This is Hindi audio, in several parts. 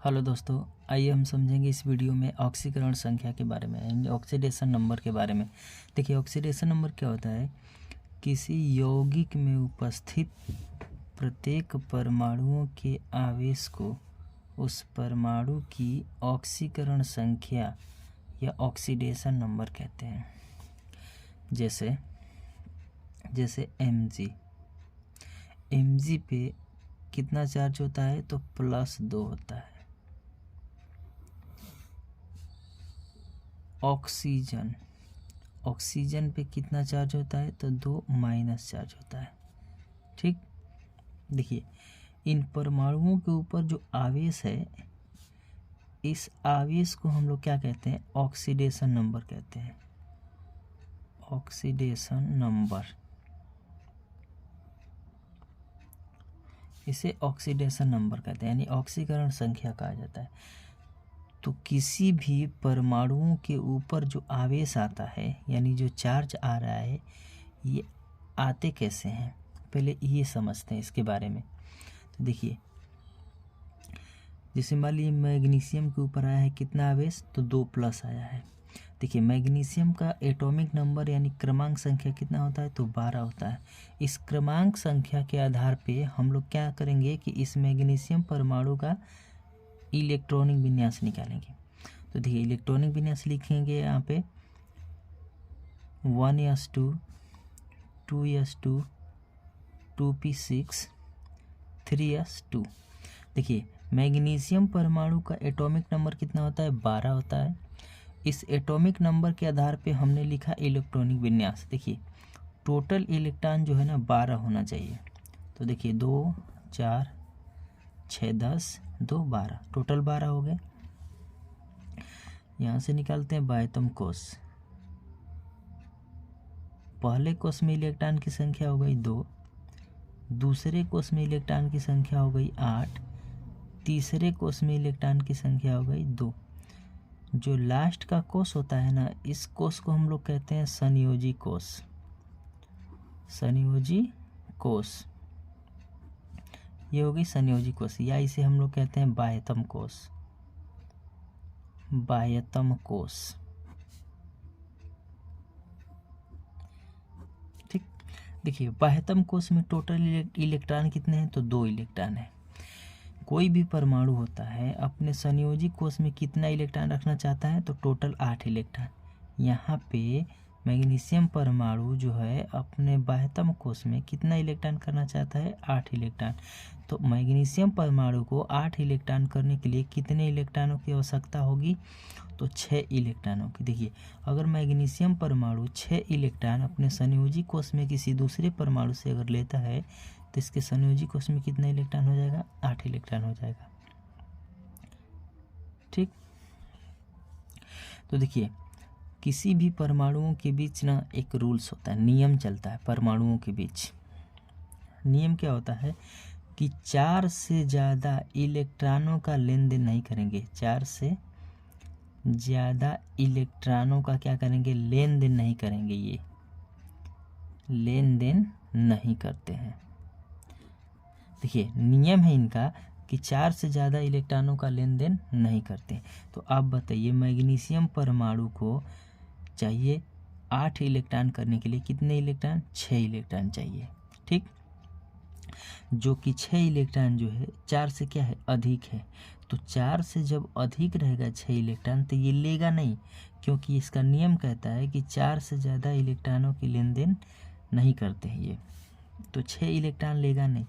हेलो दोस्तों, आइए हम समझेंगे इस वीडियो में ऑक्सीकरण संख्या के बारे में यानी ऑक्सीडेशन नंबर के बारे में। देखिए, ऑक्सीडेशन नंबर क्या होता है? किसी यौगिक में उपस्थित प्रत्येक परमाणुओं के आवेश को उस परमाणु की ऑक्सीकरण संख्या या ऑक्सीडेशन नंबर कहते हैं। जैसे Mg पे कितना चार्ज होता है? तो +2 होता है। ऑक्सीजन पे कितना चार्ज होता है? तो 2 माइनस चार्ज होता है। ठीक, देखिए इन परमाणुओं के ऊपर जो आवेश है, इस आवेश को हम लोग क्या कहते हैं? ऑक्सीडेशन नंबर कहते हैं। ऑक्सीडेशन नंबर, इसे ऑक्सीडेशन नंबर कहते हैं यानी ऑक्सीकरण संख्या कहा जाता है। तो किसी भी परमाणुओं के ऊपर जो आवेश आता है यानी जो चार्ज आ रहा है, ये आते कैसे हैं पहले ये समझते हैं इसके बारे में। तो देखिए, जैसे मान लीजिए मैग्नीशियम के ऊपर आया है कितना आवेश? तो 2+ आया है। देखिए, मैग्नीशियम का एटॉमिक नंबर यानी क्रमांक संख्या कितना होता है? तो 12 होता है। इस क्रमांक संख्या के आधार पे हम लोग क्या करेंगे कि इस मैग्नीशियम परमाणु का इलेक्ट्रॉनिक विन्यास निकालेंगे। तो देखिए, इलेक्ट्रॉनिक विन्यास लिखेंगे यहाँ पे 1s2 2s2 2p6 3s2। देखिए, मैग्नीशियम परमाणु का एटॉमिक नंबर कितना होता है? 12 होता है। इस एटॉमिक नंबर के आधार पे हमने लिखा इलेक्ट्रॉनिक विन्यास। देखिए, टोटल इलेक्ट्रॉन जो है ना 12 होना चाहिए। तो देखिए 2 4 6 10 2 12, टोटल 12 हो गए। यहाँ से निकालते हैं बाह्यतम कोश। पहले कोश में इलेक्ट्रॉन की संख्या हो गई 2, दूसरे कोश में इलेक्ट्रॉन की संख्या हो गई 8, तीसरे कोश में इलेक्ट्रॉन की संख्या हो गई 2। जो लास्ट का कोश होता है ना, इस कोश को हम लोग कहते हैं संयोजी कोश। संयोजी कोश, ये हो गई संयोजी कोश, या इसे हम लोग कहते हैं बाह्यतम कोश। बाह्यतम कोश, ठीक। देखिए, बाह्यतम कोश में टोटल इलेक्ट्रॉन कितने हैं? तो 2 इलेक्ट्रॉन है। कोई भी परमाणु होता है अपने संयोजी कोश में कितना इलेक्ट्रॉन रखना चाहता है? तो टोटल 8 इलेक्ट्रॉन। यहाँ पे मैग्नीशियम परमाणु जो है अपने बाह्यतम कोश में कितना इलेक्ट्रॉन करना चाहता है? 8 इलेक्ट्रॉन। तो मैग्नीशियम परमाणु को 8 इलेक्ट्रॉन करने के लिए कितने इलेक्ट्रॉनों की आवश्यकता होगी? तो 6 इलेक्ट्रॉनों की। देखिए, अगर मैग्नीशियम परमाणु 6 इलेक्ट्रॉन अपने संयोजी कोश में किसी दूसरे परमाणु से अगर लेता है तो इसके संयोजी कोश में कितना इलेक्ट्रॉन हो जाएगा? 8 इलेक्ट्रॉन हो जाएगा। ठीक, तो देखिए, किसी भी परमाणुओं के बीच ना एक रूल्स होता है, नियम चलता है परमाणुओं के बीच। नियम क्या होता है कि 4 से ज़्यादा इलेक्ट्रॉनों का लेन देन नहीं करेंगे। 4 से ज़्यादा इलेक्ट्रॉनों का क्या करेंगे? लेन देन नहीं करेंगे। ये लेन देन नहीं करते हैं। देखिए, नियम है इनका कि 4 से ज़्यादा इलेक्ट्रॉनों का लेन देन नहीं करते। तो आप बताइए, मैग्नीशियम परमाणु को चाहिए 8 इलेक्ट्रॉन करने के लिए कितने इलेक्ट्रॉन? 6 इलेक्ट्रॉन चाहिए। ठीक, जो कि 6 इलेक्ट्रॉन जो है 4 से क्या है? अधिक है। तो 4 से जब अधिक रहेगा 6 इलेक्ट्रॉन तो ये लेगा नहीं, क्योंकि इसका नियम कहता है कि 4 से ज़्यादा इलेक्ट्रॉनों की लेन देन नहीं करते हैं ये। तो 6 इलेक्ट्रॉन लेगा नहीं।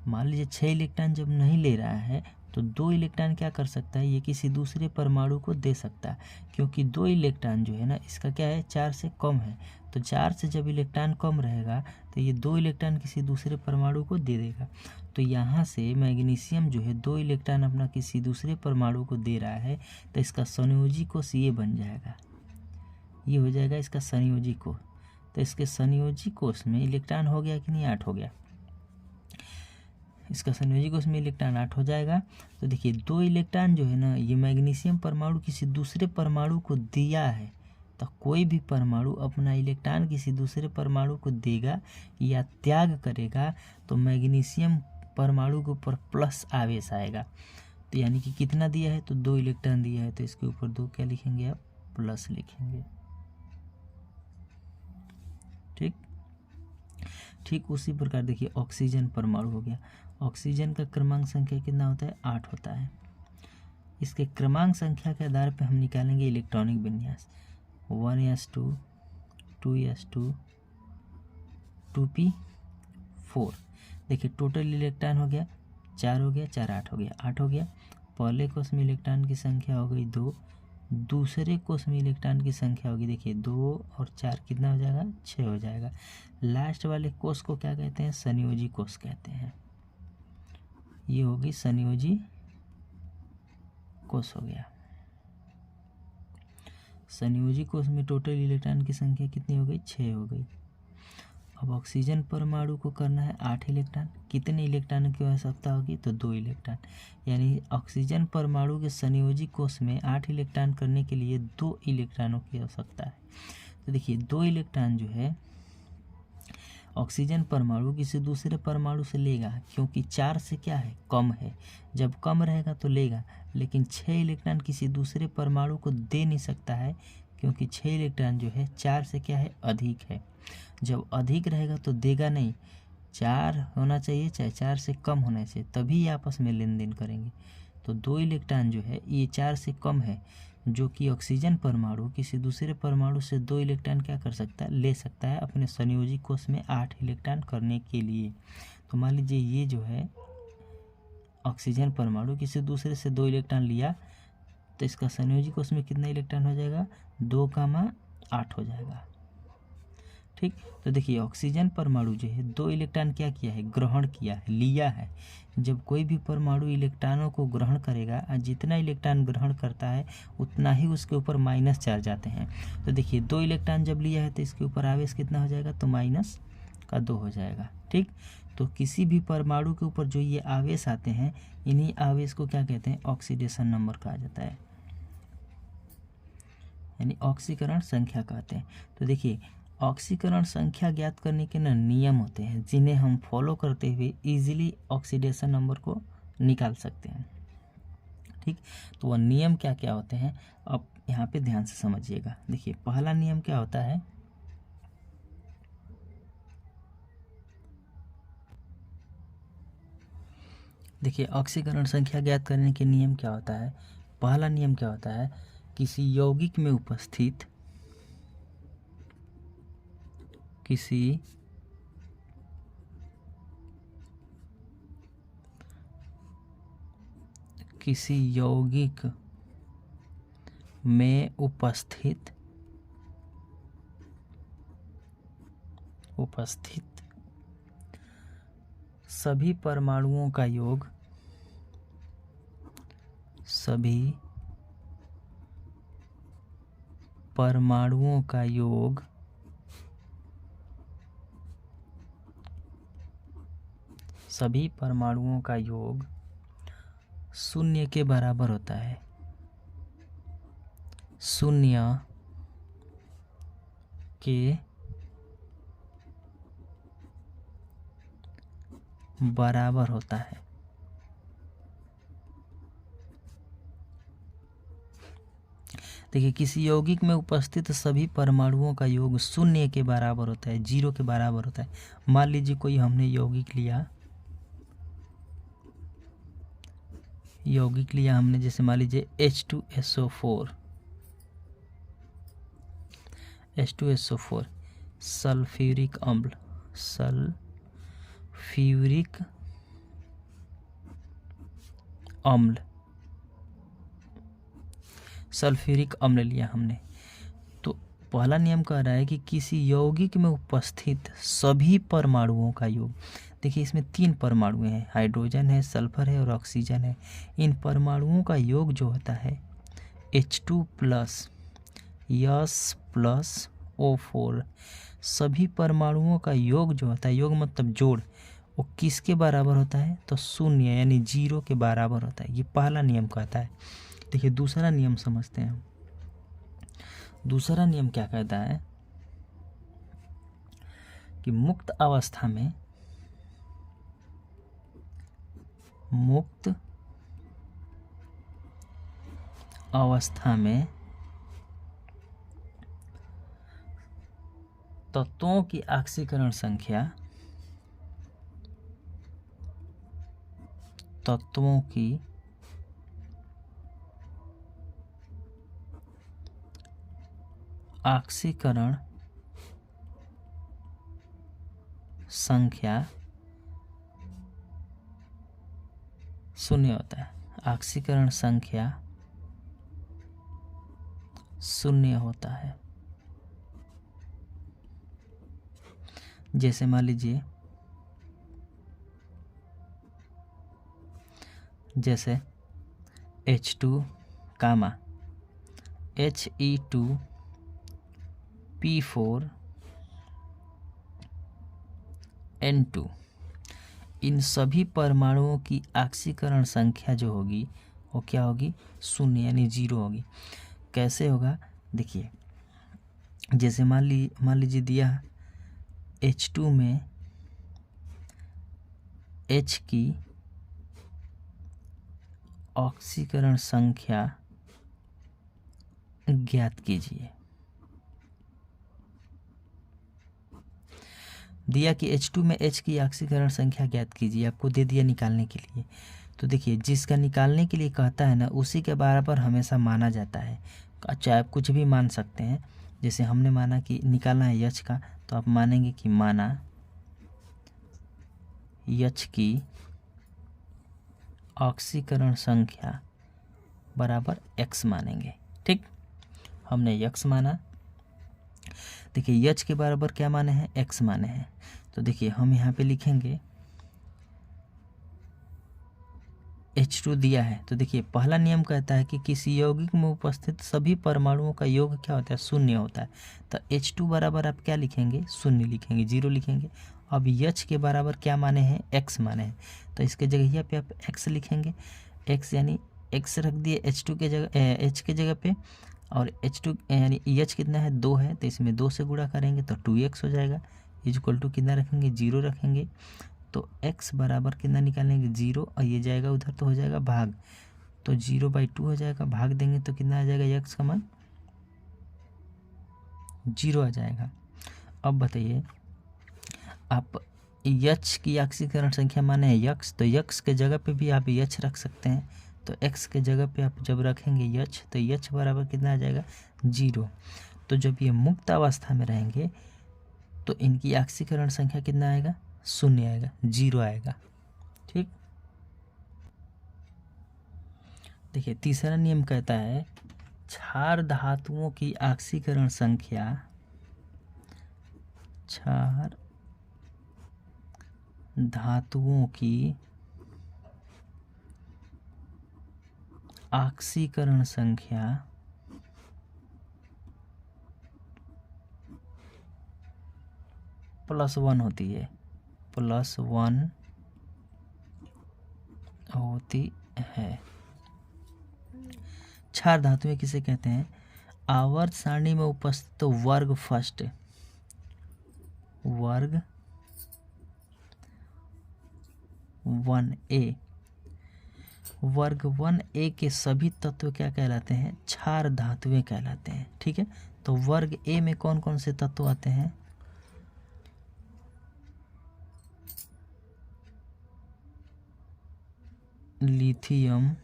मान लीजिए 6 इलेक्ट्रॉन जब नहीं ले रहा है तो 2 इलेक्ट्रॉन क्या कर सकता है? ये किसी दूसरे परमाणु को दे सकता है, क्योंकि 2 इलेक्ट्रॉन जो है ना इसका क्या है? 4 से कम है। तो 4 से जब इलेक्ट्रॉन कम रहेगा तो ये 2 इलेक्ट्रॉन किसी दूसरे परमाणु को दे देगा। तो यहाँ से मैग्नीशियम जो है 2 इलेक्ट्रॉन अपना किसी दूसरे परमाणु को दे रहा है, तो इसका संयोजी कोश ये बन जाएगा। ये हो जाएगा इसका संयोजी कोश। तो इसके संयोजी कोश में इलेक्ट्रॉन हो गया कि नहीं? 8 हो गया। इसका संयोजी कोश में इलेक्ट्रॉन 8 हो जाएगा। तो देखिए, 2 इलेक्ट्रॉन जो है ना, ये मैग्नीशियम परमाणु किसी दूसरे परमाणु को दिया है। तो कोई भी परमाणु अपना इलेक्ट्रॉन किसी दूसरे परमाणु को देगा या त्याग करेगा तो मैग्नीशियम परमाणु के ऊपर प्लस आवेश आएगा। तो यानी कि कितना दिया है, तो 2 इलेक्ट्रॉन दिया है, तो इसके ऊपर 2 क्या लिखेंगे आप, प्लस लिखेंगे। ठीक ठीक उसी प्रकार देखिए ऑक्सीजन परमाणु हो गया। ऑक्सीजन का क्रमांक संख्या कितना होता है, 8 होता है। इसके क्रमांक संख्या के आधार पर हम निकालेंगे इलेक्ट्रॉनिक विन्यास। 1s2 2s2 2p4। देखिए टोटल इलेक्ट्रॉन हो गया 4 हो गया, 4 8 हो गया, 8 हो गया। पहले कोष में इलेक्ट्रॉन की संख्या हो गई 2, दूसरे कोष में इलेक्ट्रॉन की संख्या होगी, देखिए 2 और 4 कितना हो जाएगा, 6 हो जाएगा। लास्ट वाले कोष को क्या कहते हैं, संयोजी कोष कहते हैं। ये होगी संयोजी कोष हो गया। संयोजी कोष में टोटल इलेक्ट्रॉन की संख्या कितनी हो गई, 6 हो गई। अब ऑक्सीजन परमाणु को करना है 8 इलेक्ट्रॉन। कितने इलेक्ट्रॉन की आवश्यकता होगी, तो 2 इलेक्ट्रॉन। यानी ऑक्सीजन परमाणु के संयोजी कोष में 8 इलेक्ट्रॉन करने के लिए 2 इलेक्ट्रॉनों की आवश्यकता है। तो देखिए 2 इलेक्ट्रॉन जो है ऑक्सीजन परमाणु किसी दूसरे परमाणु से लेगा, क्योंकि 4 से क्या है, कम है। जब कम रहेगा तो लेगा, लेकिन 6 इलेक्ट्रॉन किसी दूसरे परमाणु को दे नहीं सकता है, क्योंकि 6 इलेक्ट्रॉन जो है 4 से क्या है, अधिक है। जब अधिक रहेगा तो देगा नहीं, 4 होना चाहिए चाहे 4 से कम होना चाहिए, तभी आपस में लेन देन करेंगे। तो 2 इलेक्ट्रॉन जो है ये 4 से कम है, जो कि ऑक्सीजन परमाणु किसी दूसरे परमाणु से 2 इलेक्ट्रॉन क्या कर सकता है, ले सकता है अपने संयोजी कोष में 8 इलेक्ट्रॉन करने के लिए। तो मान लीजिए ये जो है ऑक्सीजन परमाणु किसी दूसरे से 2 इलेक्ट्रॉन लिया, तो इसका संयोजी कोष में कितना इलेक्ट्रॉन हो जाएगा, 2 कामा 8 हो जाएगा। ठीक, तो देखिए ऑक्सीजन परमाणु जो है 2 इलेक्ट्रॉन क्या किया है, ग्रहण किया है, लिया है। जब कोई भी परमाणु इलेक्ट्रॉनों को ग्रहण करेगा और जितना इलेक्ट्रॉन ग्रहण करता है उतना ही उसके ऊपर माइनस चार्ज आते हैं। तो देखिए 2 इलेक्ट्रॉन जब लिया है तो इसके ऊपर आवेश कितना हो जाएगा, तो -2 हो जाएगा। ठीक, तो किसी भी परमाणु के ऊपर जो ये आवेश आते हैं, इन्हीं आवेश को क्या कहते हैं, ऑक्सीडेशन नंबर कहा जाता है, यानी ऑक्सीकरण संख्या कहते हैं। तो देखिए ऑक्सीकरण संख्या ज्ञात करने के नियम होते हैं, जिन्हें हम फॉलो करते हुए इजीली ऑक्सीडेशन नंबर को निकाल सकते हैं। ठीक, तो वह नियम क्या क्या होते हैं, अब यहाँ पे ध्यान से समझिएगा। देखिए पहला नियम क्या होता है, देखिए ऑक्सीकरण संख्या ज्ञात करने के नियम क्या होता है। पहला नियम क्या होता है, किसी यौगिक में उपस्थित किसी यौगिक में उपस्थित सभी परमाणुओं का योग सभी परमाणुओं का योग 0 के बराबर होता है। 0 के बराबर होता है। देखिए किसी यौगिक में उपस्थित सभी परमाणुओं का योग 0 के बराबर होता है, 0 के बराबर होता है। मान लीजिए कोई हमने यौगिक लिया हमने, जैसे मान लीजिए H2SO4 सल्फ्यूरिक अम्ल लिया हमने। तो पहला नियम कह रहा है कि किसी यौगिक में उपस्थित सभी परमाणुओं का योग, देखिए इसमें 3 परमाणु हैं, हाइड्रोजन है, सल्फर है और ऑक्सीजन है। इन परमाणुओं का योग जो होता है H2+S+O4, सभी परमाणुओं का योग जो होता है, योग मतलब जोड़, वो किसके बराबर होता है, तो 0 यानी 0 के बराबर होता है। ये पहला नियम कहता है। देखिए दूसरा नियम समझते हैं। दूसरा नियम क्या कहता है कि मुक्त अवस्था में तत्वों की ऑक्सीकरण संख्या तत्वों की ऑक्सीकरण संख्या शून्य होता है। ऑक्सीकरण संख्या शून्य होता है। जैसे मान लीजिए, जैसे H2 कामा He2P4N2, इन सभी परमाणुओं की ऑक्सीकरण संख्या जो होगी वो क्या होगी? शून्य, यानी जीरो होगी। कैसे होगा? देखिए, जैसे मान लीजिए दिया H2 में H की ऑक्सीकरण संख्या ज्ञात कीजिए। दिया कि H2 में H की ऑक्सीकरण संख्या ज्ञात कीजिए, आपको दे दिया निकालने के लिए। तो देखिए, जिसका निकालने के लिए कहता है ना, उसी के बराबर हमेशा माना जाता है। चाहे आप कुछ भी मान सकते हैं। जैसे हमने माना कि निकालना है H का, तो आप मानेंगे कि माना H की ऑक्सीकरण संख्या बराबर X मानेंगे। ठीक, हमने X माना। देखिए, H के बराबर क्या माने हैं? X माने हैं। तो देखिए, हम यहाँ पे लिखेंगे H2 दिया है। तो देखिए, पहला नियम कहता है कि किसी यौगिक में उपस्थित सभी परमाणुओं का योग क्या होता है? शून्य होता है। तो H2 बराबर आप क्या लिखेंगे? शून्य लिखेंगे, जीरो लिखेंगे। अब H के बराबर क्या माने हैं? X माने हैं। तो इसके जगह पे आप X लिखेंगे। X यानी X रख दिए H2 के जगह, H के जगह पे, और H2 यानी H कितना है? 2 है, तो इसमें 2 से गुणा करेंगे तो 2x हो जाएगा। इक्वल टू कितना रखेंगे? 0 रखेंगे। तो x बराबर कितना निकालेंगे? 0, और ये जाएगा उधर तो हो जाएगा भाग, तो 0/2 हो जाएगा। भाग देंगे तो कितना आ जाएगा? x का मान 0 आ जाएगा। अब बताइए, आप H की ऑक्सीकरण संख्या माने है x, तो x के जगह पे भी आप H रख सकते हैं। तो x के जगह पे आप जब रखेंगे H, तो H बराबर कितना आ जाएगा? 0। तो जब ये मुक्त अवस्था में रहेंगे तो इनकी ऑक्सीकरण संख्या कितना आएगा? शून्य आएगा, 0 आएगा। ठीक, देखिए, तीसरा नियम कहता है क्षार धातुओं की ऑक्सीकरण संख्या, क्षार धातुओं की ऑक्सीकरण संख्या +1 होती है, +1 होती है। क्षार धातुएं किसे कहते हैं? आवर्त सारणी में उपस्थित वर्ग फर्स्ट, वर्ग 1A, वर्ग 1A के सभी तत्व क्या कहलाते हैं? क्षार धातुएं कहलाते हैं। ठीक है, तो वर्ग A में कौन कौन से तत्व आते हैं? लिथियम,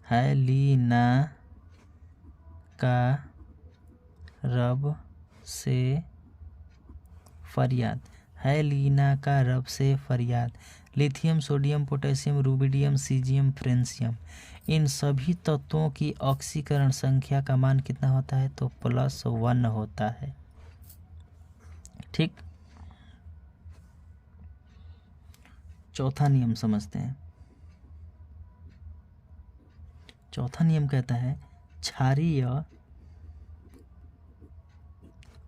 हैलीना का रब से फरियाद, हैलीना का रब से फरियाद, lithium, sodium, potassium, rubidium, caesium, francium, इन सभी तत्वों की ऑक्सीकरण संख्या का मान कितना होता है? तो +1 होता है। ठीक, चौथा नियम समझते हैं। चौथा नियम कहता है क्षारीय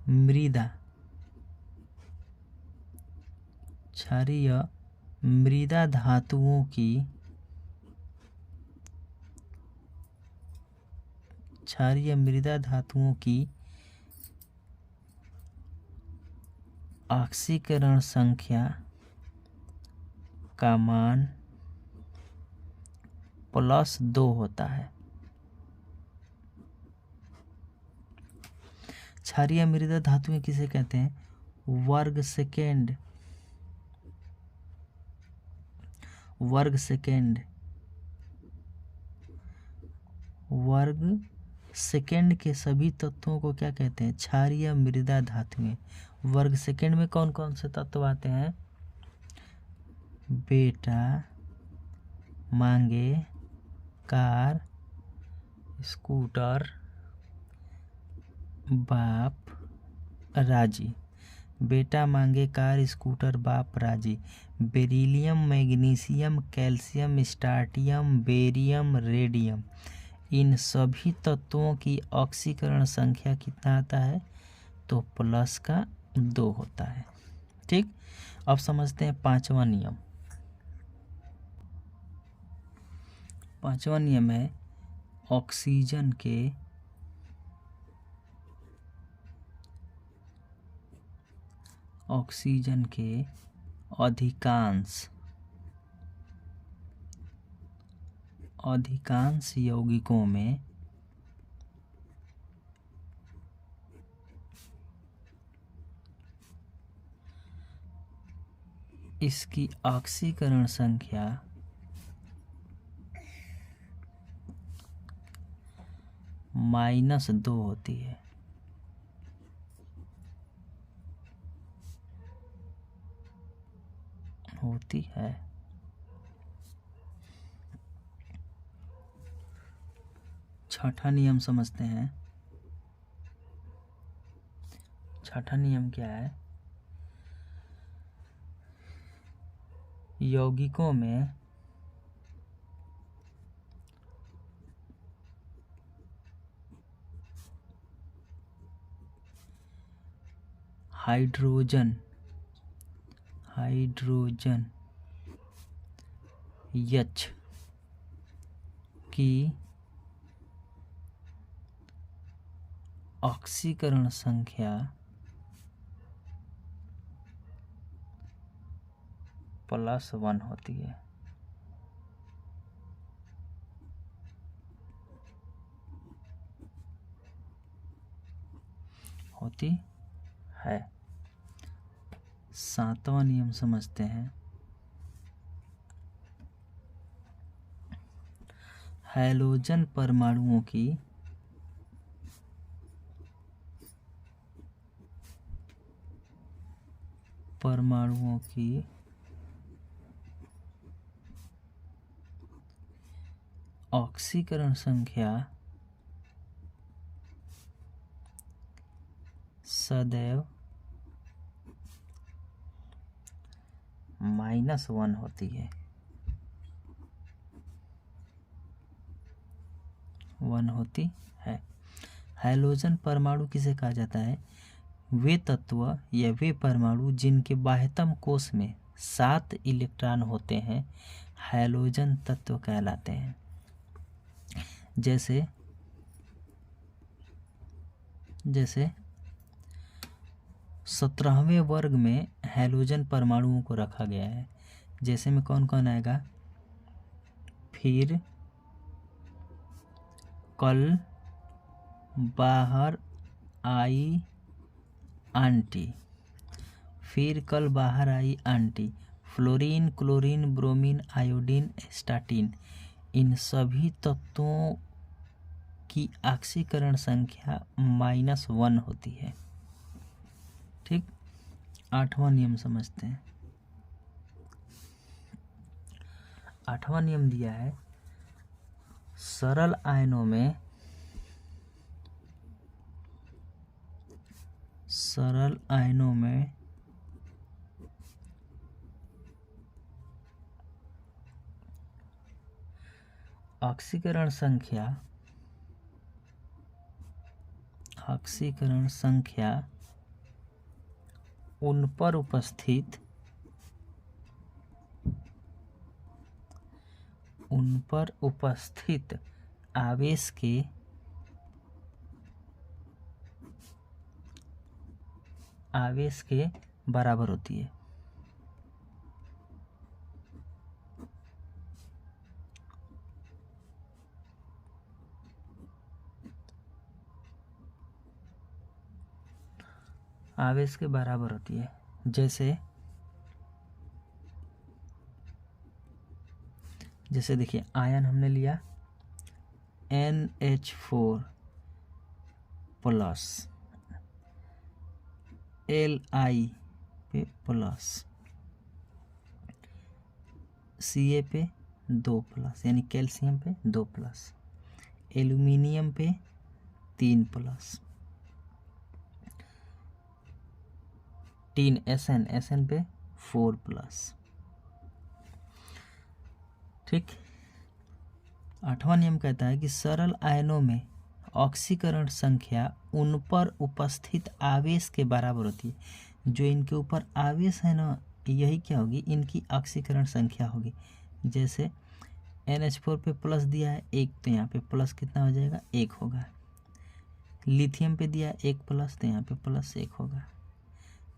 मृदा, क्षारीय मृदा धातुओं की, क्षारीय मृदा धातुओं की ऑक्सीकरण संख्या का मान +2 होता है। क्षारीय मृदा धातुएं किसे कहते हैं? वर्ग सेकेंड, वर्ग सेकेंड, वर्ग सेकेंड के सभी तत्वों को क्या कहते हैं? क्षारीय मृदा धातुएं। वर्ग सेकेंड में कौन कौन से तत्व आते हैं? बेटा, मांगे, कार, स्कूटर, बाप, राजी। बेटा, मांगे, कार, स्कूटर, बाप, राजी। Beryllium, magnesium, calcium, strontium, barium, radium, इन सभी तत्वों की ऑक्सीकरण संख्या कितना आता है? तो प्लस का 2 होता है। ठीक, अब समझते हैं पांचवा नियम। पांचवा नियम है ऑक्सीजन के अधिकांश यौगिकों में इसकी ऑक्सीकरण संख्या -2 होती है। छठा नियम समझते हैं। छठा नियम क्या है? यौगिकों में हाइड्रोजन H की ऑक्सीकरण संख्या +1 होती है। सातवां नियम समझते हैं। हैलोजन परमाणुओं की ऑक्सीकरण संख्या सदैव -1 होती है। 1 होती है। हैलोजन परमाणु किसे कहा जाता है? वे तत्व या वे परमाणु जिनके बाह्यतम कोश में 7 इलेक्ट्रॉन होते हैं हैलोजन तत्व कहलाते हैं। जैसे 17वें वर्ग में हैलोजन परमाणुओं को रखा गया है। जैसे में कौन कौन आएगा? फिर कल बाहर आई aunty, fluorine, chlorine, bromine, iodine, astatine, इन सभी तत्वों की ऑक्सीकरण संख्या -1 होती है। ठीक, आठवां नियम समझते हैं। आठवां नियम दिया है सरल आयनों में ऑक्सीकरण संख्या उन पर उपस्थित आवेश के बराबर होती है। आवेश के बराबर होती है। जैसे देखिए आयन हमने लिया NH4 प्लस Li पे प्लस Ca पे 2 प्लस, यानी कैल्शियम पे 2 प्लस, एल्यूमिनियम पे 3 प्लस, टीन SN पे 4 प्लस। ठीक। 8वां नियम कहता है कि सरल आयनों में ऑक्सीकरण संख्या उन पर उपस्थित आवेश के बराबर होती है। जो इनके ऊपर आवेश है ना, यही क्या होगी, इनकी ऑक्सीकरण संख्या होगी। जैसे NH4 पे प्लस दिया है 1, तो यहाँ पे प्लस कितना हो जाएगा, 1 होगा। लिथियम पे दिया है 1 प्लस, तो यहाँ पे प्लस 1 होगा।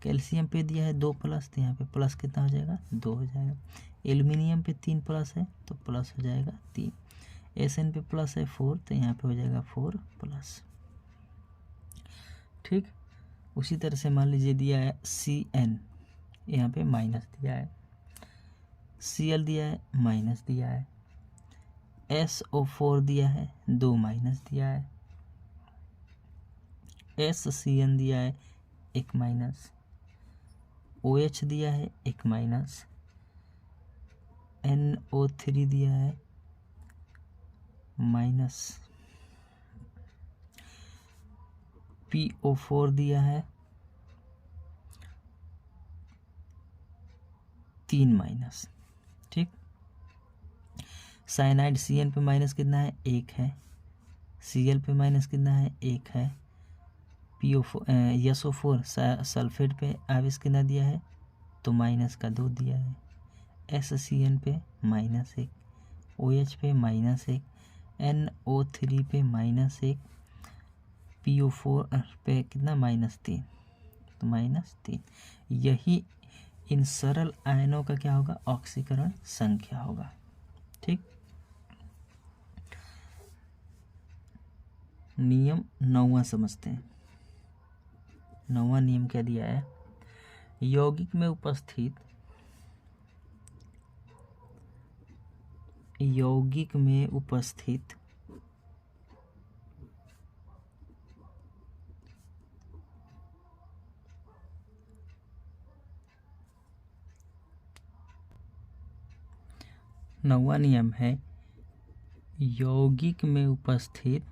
कैल्शियम पे दिया है 2 प्लस, तो यहाँ पे प्लस कितना हो जाएगा, 2 हो जाएगा। एल्यूमिनियम पे 3 प्लस है, तो प्लस हो जाएगा 3। SN पे प्लस है 4, तो यहाँ पे हो जाएगा 4 प्लस। ठीक। उसी तरह से मान लीजिए दिया है CN, यहाँ पे माइनस दिया है, Cl दिया है माइनस दिया है, SO4 दिया है 2 माइनस दिया है, SCN दिया है 1 माइनस, OH दिया है 1 माइनस, NO3 दिया है माइनस, PO4 दिया है 3 माइनस। ठीक। साइनाइड CN पे माइनस कितना है, 1 है। Cl पे माइनस कितना है, 1 है। SO4 सल्फेट पे आवेश कितना दिया है, तो माइनस का 2 दिया है। SCN पे -1, OH पे -1, NO3 पे -1, PO4 पे कितना -3, तो -3। यही इन सरल आयनों का क्या होगा, ऑक्सीकरण संख्या होगा। ठीक। नियम 9वां समझते हैं। 9वां नियम क्या दिया है, यौगिक में उपस्थित नौवां नियम है, यौगिक में उपस्थित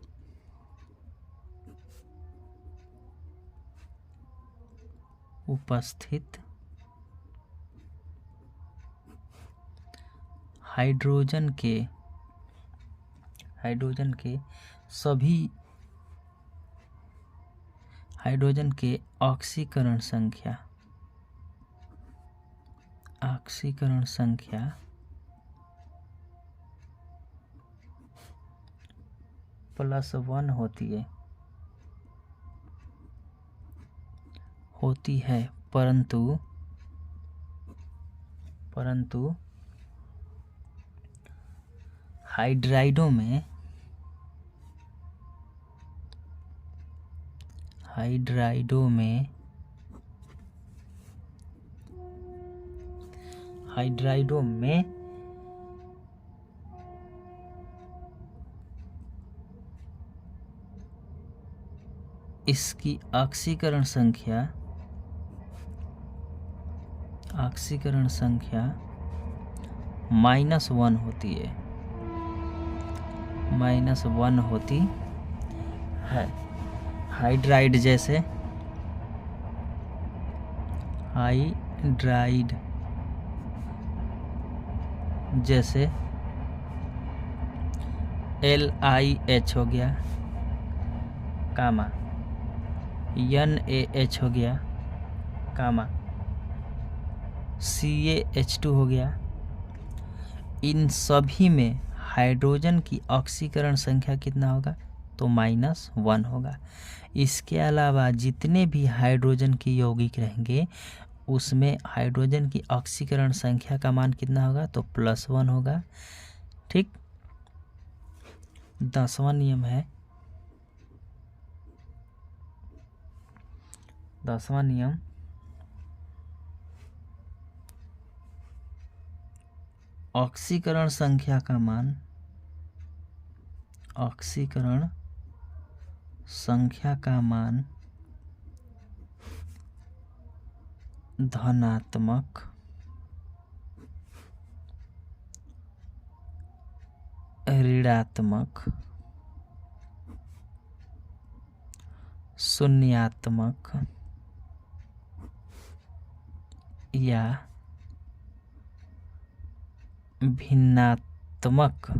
हाइड्रोजन के ऑक्सीकरण संख्या +1 होती है, परंतु हाइड्राइडों में इसकी ऑक्सीकरण संख्या -1 होती है, -1 होती है। हाइड्राइड जैसे LiH हो गया, कामा NaH हो गया, कामा CaH2 हो गया। इन सभी में हाइड्रोजन की ऑक्सीकरण संख्या कितना होगा, तो -1 होगा। इसके अलावा जितने भी हाइड्रोजन के यौगिक रहेंगे उसमें हाइड्रोजन की ऑक्सीकरण संख्या का मान कितना होगा, तो +1 होगा। ठीक। 10वां नियम है, 10वां नियम, ऑक्सीकरण संख्या का मान, ऑक्सीकरण संख्या का मान धनात्मक, ऋणात्मक, शून्यात्मक या भिन्नात्मक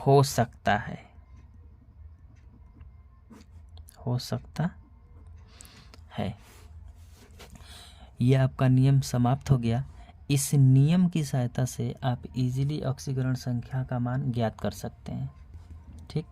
हो सकता है, हो सकता है। यह आपका नियम समाप्त हो गया। इस नियम की सहायता से आप इजीली ऑक्सीकरण संख्या का मान ज्ञात कर सकते हैं। ठीक।